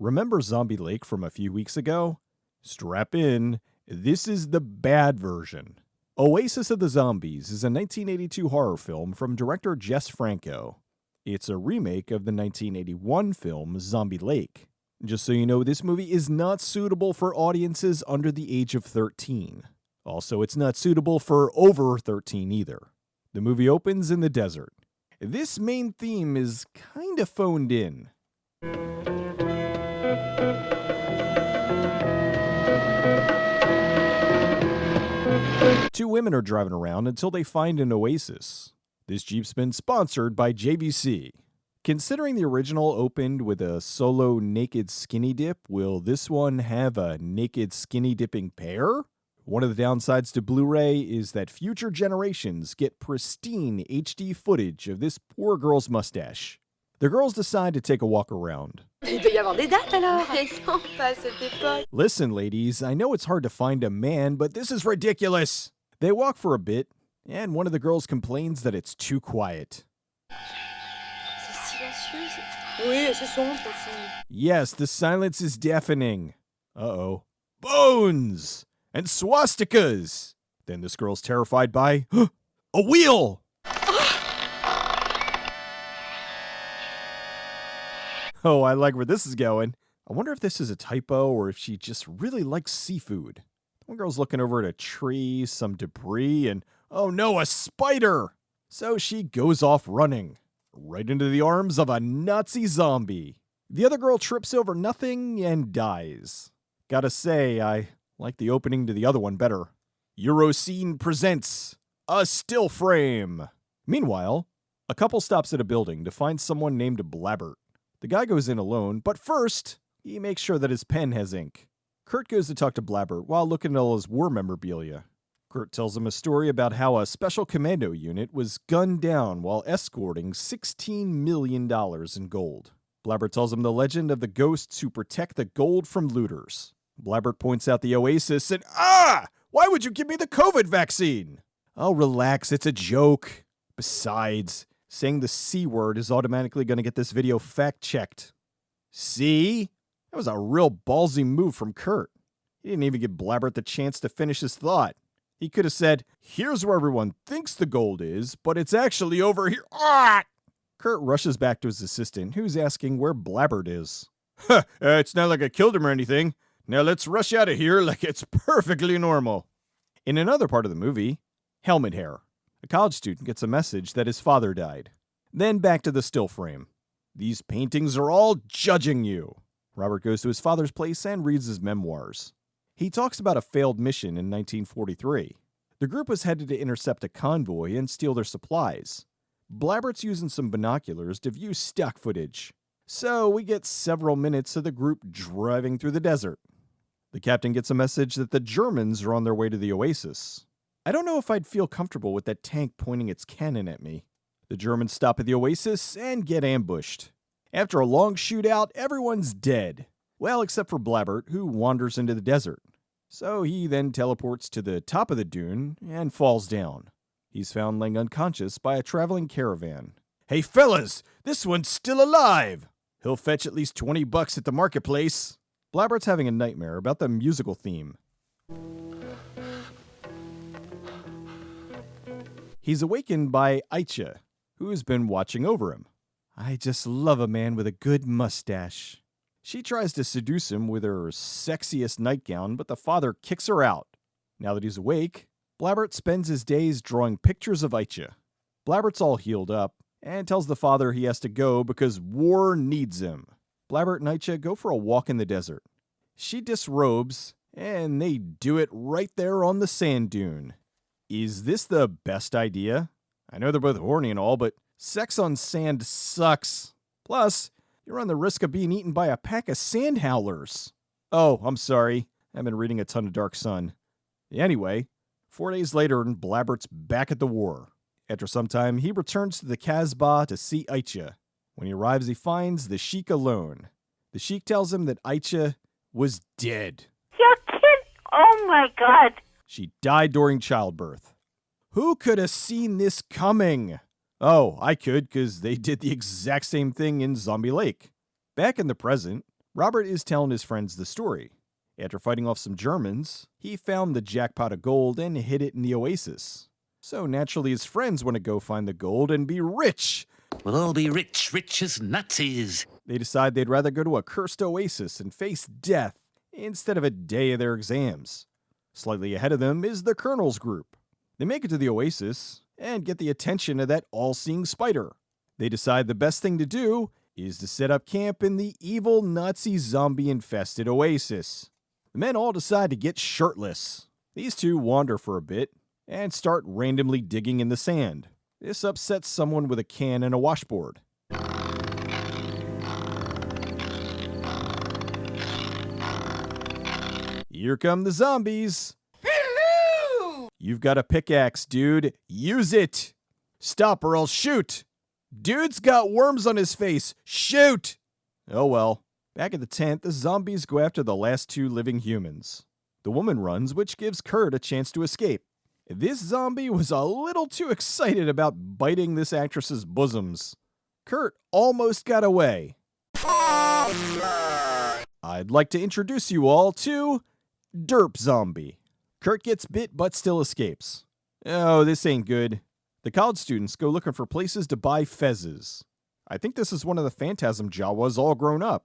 Remember Zombie Lake from a few weeks ago? Strap in, this is the bad version. Oasis of the Zombies is a 1982 horror film from director Jess Franco. It's a remake of the 1981 film Zombie Lake. Just so you know, this movie is not suitable for audiences under the age of 13. Also, it's not suitable for over 13 either. The movie opens in the desert. This main theme is kinda phoned in. Two women are driving around until they find an Oasis. This Jeep's been sponsored by JVC. Considering the original opened with a solo naked skinny dip, will this one have a naked skinny dipping pair? One of the downsides to Blu-ray is that future generations get pristine HD footage of this poor girl's mustache. The girls decide to take a walk around. Il doit y avoir des dates alors. Non, pas à cette époque. Listen, ladies, I know it's hard to find a man, but this is ridiculous. They walk for a bit, and one of the girls complains that it's too quiet. C'est silencieux. Oui, c'est sombre aussi. Yes, the silence is deafening. Uh-oh. Bones! And swastikas! Then this girl's terrified by a wheel! Oh, I like where this is going. I wonder if this is a typo or if she just really likes seafood. One girl's looking over at a tree, some debris, and oh no, a spider! So she goes off running, right into the arms of a Nazi zombie. The other girl trips over nothing and dies. Gotta say, I like the opening to the other one better. Euroscene presents a still frame. Meanwhile, a couple stops at a building to find someone named Blabbert. The guy goes in alone, but first, he makes sure that his pen has ink. Kurt goes to talk to Blabbert while looking at all his war memorabilia. Kurt tells him a story about how a special commando unit was gunned down while escorting $16 million in gold. Blabbert tells him the legend of the ghosts who protect the gold from looters. Blabbert points out the Oasis and, why would you give me the COVID vaccine? Oh, relax, it's a joke. Besides, saying the C word is automatically going to get this video fact-checked. See? That was a real ballsy move from Kurt. He didn't even give Blabbert the chance to finish his thought. He could have said, here's where everyone thinks the gold is, but it's actually over here. Kurt rushes back to his assistant, who's asking where Blabbert is. It's not like I killed him or anything. Now let's rush out of here like it's perfectly normal. In another part of the movie, helmet hair. A college student gets a message that his father died. Then back to the still frame. These paintings are all judging you. Robert goes to his father's place and reads his memoirs. He talks about a failed mission in 1943. The group was headed to intercept a convoy and steal their supplies. Blabbert's using some binoculars to view stock footage. So we get several minutes of the group driving through the desert. The captain gets a message that the Germans are on their way to the Oasis. I don't know if I'd feel comfortable with that tank pointing its cannon at me. The Germans stop at the Oasis and get ambushed. After a long shootout, everyone's dead. Well, except for Blabbert, who wanders into the desert. So he then teleports to the top of the dune and falls down. He's found laying unconscious by a traveling caravan. Hey fellas, this one's still alive! He'll fetch at least $20 at the marketplace. Blabbert's having a nightmare about the musical theme. He's awakened by Aicha, who's been watching over him. I just love a man with a good mustache. She tries to seduce him with her sexiest nightgown, but the father kicks her out. Now that he's awake, Blabbert spends his days drawing pictures of Aicha. Blabbert's all healed up and tells the father he has to go because war needs him. Blabbert and Aicha go for a walk in the desert. She disrobes, and they do it right there on the sand dune. Is this the best idea? I know they're both horny and all, but sex on sand sucks. Plus, you run the risk of being eaten by a pack of sand howlers. Oh, I'm sorry. I've been reading a ton of Dark Sun. Anyway, 4 days later, Blabbert's back at the war. After some time, he returns to the Casbah to see Aicha. When he arrives, he finds the Sheik alone. The Sheik tells him that Aicha was dead. You're kidding? Oh my God. She died during childbirth. Who could have seen this coming? Oh, I could, because they did the exact same thing in Zombie Lake. Back in the present, Robert is telling his friends the story. After fighting off some Germans, he found the jackpot of gold and hid it in the Oasis. So naturally his friends want to go find the gold and be rich. We'll all be rich, rich as Nazis. They decide they'd rather go to a cursed oasis and face death instead of a day of their exams. Slightly ahead of them is the Colonel's group. They make it to the oasis and get the attention of that all-seeing spider. They decide the best thing to do is to set up camp in the evil Nazi zombie-infested oasis. The men all decide to get shirtless. These two wander for a bit and start randomly digging in the sand. This upsets someone with a can and a washboard. Here come the zombies. Hello! You've got a pickaxe, dude. Use it. Stop or I'll shoot. Dude's got worms on his face. Shoot! Oh well. Back at the tent, the zombies go after the last two living humans. The woman runs, which gives Kurt a chance to escape. This zombie was a little too excited about biting this actress's bosoms. Kurt almost got away. I'd like to introduce you all to Derp Zombie. Kurt gets bit but still escapes. Oh, this ain't good. The college students go looking for places to buy fezzes. I think this is one of the Phantasm Jawas all grown up.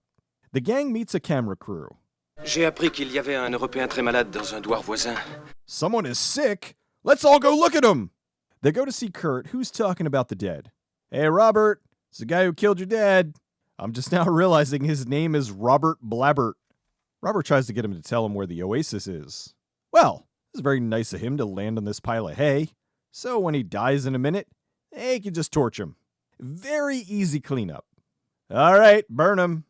The gang meets a camera crew. J'ai appris qu'il y avait un Européen très malade dans un douar voisin. Someone is sick? Let's all go look at him! They go to see Kurt, who's talking about the dead. Hey, Robert, it's the guy who killed your dad. I'm just now realizing his name is Robert Blabbert. Robert tries to get him to tell him where the oasis is. Well, it's very nice of him to land on this pile of hay. So when he dies in a minute, they can just torch him. Very easy cleanup. All right, burn him.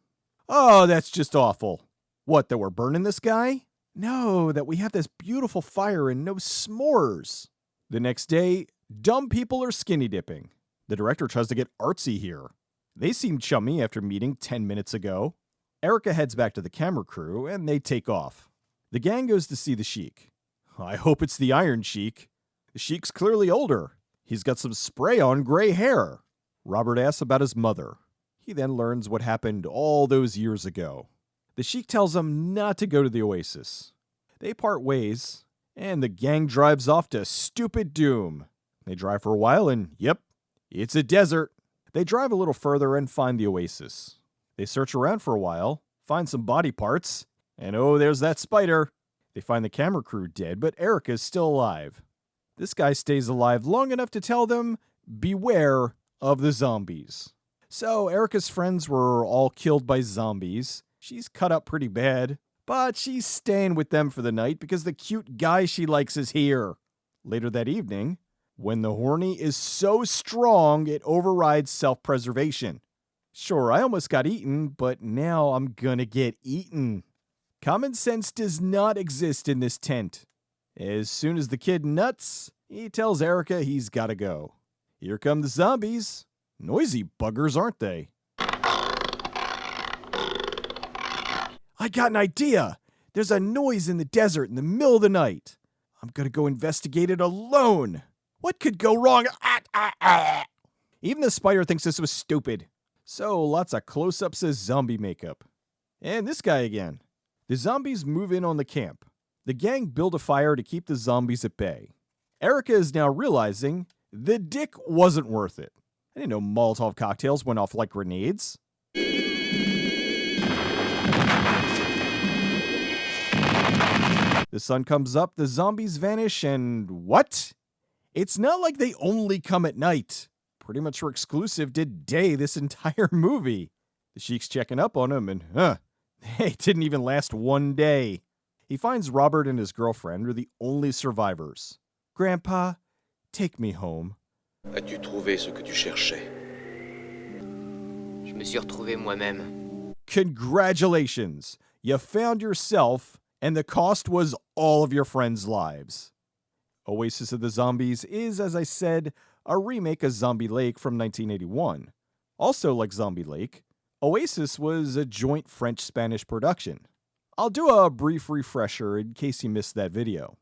Oh, that's just awful. What, that we're burning this guy? No, that we have this beautiful fire and no s'mores. The next day, dumb people are skinny dipping. The director tries to get artsy here. They seem chummy after meeting 10 minutes ago. Erica heads back to the camera crew and they take off. The gang goes to see the Sheik. I hope it's the Iron Sheik. The Sheik's clearly older. He's got some spray-on gray hair. Robert asks about his mother. He then learns what happened all those years ago. The Sheik tells him not to go to the oasis. They part ways, and the gang drives off to stupid doom. They drive for a while and, yep, it's a desert. They drive a little further and find the oasis. They search around for a while, find some body parts, and oh, there's that spider. They find the camera crew dead, but Erica's still alive. This guy stays alive long enough to tell them, beware of the zombies. So Erica's friends were all killed by zombies. She's cut up pretty bad, but she's staying with them for the night because the cute guy she likes is here. Later that evening, when the horny is so strong it overrides self-preservation. Sure, I almost got eaten, but now I'm gonna get eaten. Common sense does not exist in this tent. As soon as the kid nuts, he tells Erica he's gotta go. Here come the zombies. Noisy buggers, aren't they? I got an idea. There's a noise in the desert in the middle of the night. I'm gonna go investigate it alone. What could go wrong? Even the spider thinks this was stupid. So lots of close-ups of zombie makeup. And this guy again. The zombies move in on the camp. The gang build a fire to keep the zombies at bay. Erica is now realizing the dick wasn't worth it. I didn't know Molotov cocktails went off like grenades. The sun comes up, the zombies vanish, and what? It's not like they only come at night. Pretty much were exclusive to day this entire movie. The Sheik's checking up on him, and they didn't even last one day. He finds Robert and his girlfriend are the only survivors. Grandpa, take me home. As-tu trouvé ce que tu cherchais? Je me suis retrouvé moi-même. Congratulations! You found yourself, and the cost was all of your friends' lives. Oasis of the Zombies is, as I said, a remake of Zombie Lake from 1981. Also like Zombie Lake, Oasis was a joint French-Spanish production. I'll do a brief refresher in case you missed that video.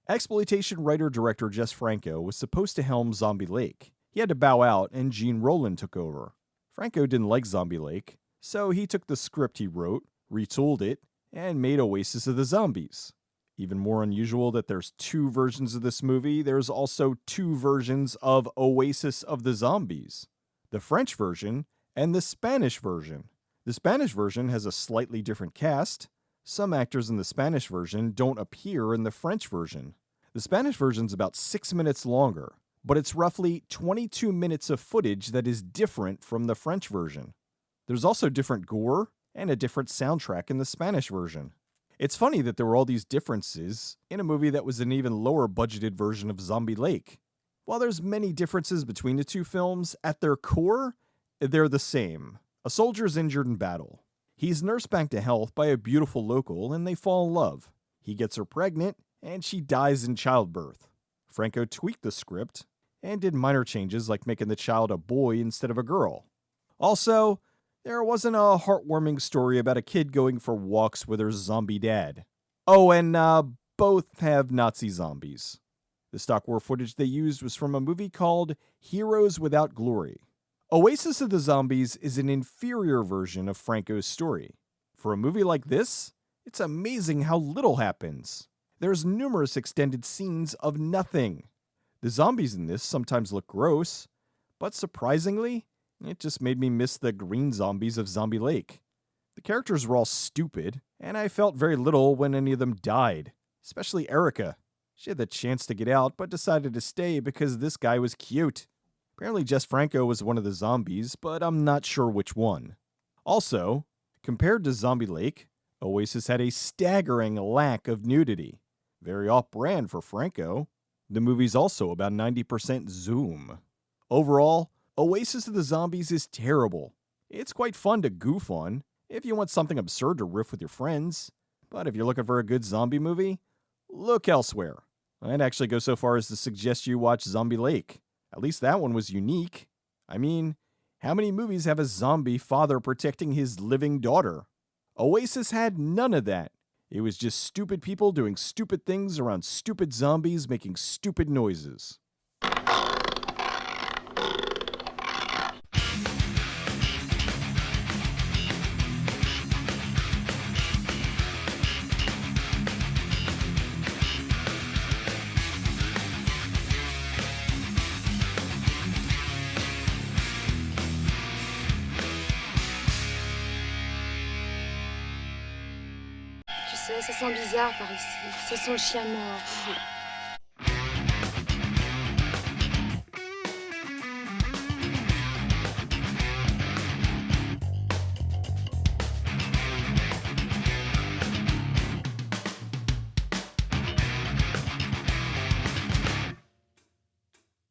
Exploitation writer-director Jess Franco was supposed to helm Zombie Lake. He had to bow out and Gene Roland took over. Franco didn't like Zombie Lake, so he took the script he wrote, retooled it, and made Oasis of the Zombies. Even more unusual that there's two versions of this movie, there's also two versions of Oasis of the Zombies. The French version and the Spanish version. The Spanish version has a slightly different cast. Some actors in the Spanish version don't appear in the French version. The Spanish version's about 6 minutes longer, but it's roughly 22 minutes of footage that is different from the French version. There's also different gore and a different soundtrack in the Spanish version. It's funny that there were all these differences in a movie that was an even lower budgeted version of Zombie Lake. While there's many differences between the two films, at their core, they're the same. A soldier's injured in battle. He's nursed back to health by a beautiful local and they fall in love. He gets her pregnant and she dies in childbirth. Franco tweaked the script and did minor changes like making the child a boy instead of a girl. Also, there wasn't a heartwarming story about a kid going for walks with her zombie dad. Oh, and both have Nazi zombies. The stock war footage they used was from a movie called Heroes Without Glory. Oasis of the Zombies is an inferior version of Franco's story. For a movie like this, it's amazing how little happens. There's numerous extended scenes of nothing. The zombies in this sometimes look gross, but surprisingly, it just made me miss the green zombies of Zombie Lake. The characters were all stupid, and I felt very little when any of them died, especially Erica. She had the chance to get out, but decided to stay because this guy was cute. Apparently Jess Franco was one of the zombies, but I'm not sure which one. Also, compared to Zombie Lake, Oasis had a staggering lack of nudity. Very off-brand for Franco. The movie's also about 90% Zoom. Overall, Oasis of the Zombies is terrible. It's quite fun to goof on if you want something absurd to riff with your friends. But if you're looking for a good zombie movie, look elsewhere. I'd actually go so far as to suggest you watch Zombie Lake. At least that one was unique. I mean, how many movies have a zombie father protecting his living daughter? Oasis had none of that. It was just stupid people doing stupid things around stupid zombies making stupid noises. Je sais, ça sent bizarre par ici. Ça sent le chien mort.